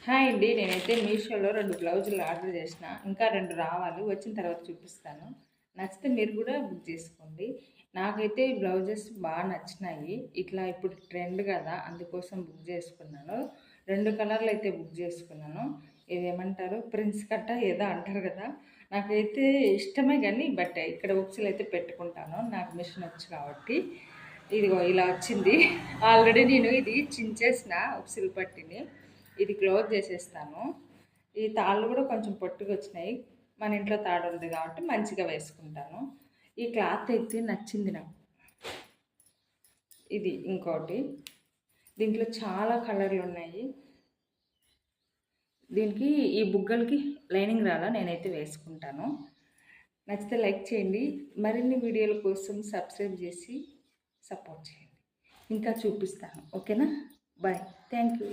Hi అండి. నేనైతే మీషోలో 2 బ్లౌజులు ఆర్డర్ చేసిన. ఇంకా 2 రావాలి. వచ్చిన తర్వాత చూపిస్తాను. నచ్చితే మీరు కూడా బుక్ చేసుకోండి. నాకైతే ఈ బ్లౌజెస్ బాగా నచ్చినాయి. ఇట్లా ఇప్పుడు ట్రెండ్ కదా, అందుకోసం బుక్ చేసుకున్నాను. 2 కలర్లు అయితే బుక్ చేసుకున్నాను. ఇదేమంటారు, ప్రిన్స్ కట్ట ఏదో అంటారు కదా. నాకైతే ఇష్టమే కానీ బట్ ఇక్కడ ఉక్సులు అయితే పెట్టుకుంటాను. నాకు మిషన్ వచ్చు కాబట్టి. ఇదిగో ఇలా వచ్చింది. ఆల్రెడీ నేను ఇది చించేసిన ఉక్సులు పట్టిని. ఇది క్లోజ్ చేసేస్తాను. ఈ తాళ్ళు కూడా కొంచెం పొట్టుగా వచ్చినాయి. మన ఇంట్లో తాడు ఉంది కాబట్టి మంచిగా వేసుకుంటాను. ఈ క్లాత్ అయితే నచ్చింది నాకు. ఇది ఇంకోటి. దీంట్లో చాలా కలర్లు ఉన్నాయి. దీనికి ఈ బుగ్గలకి లైనింగ్ రాలా, నేనైతే వేసుకుంటాను. నచ్చితే లైక్ చేయండి. మరిన్ని వీడియోల కోసం సబ్స్క్రైబ్ చేసి సపోర్ట్ చేయండి. ఇంకా చూపిస్తాను. ఓకేనా? బాయ్. Thank you.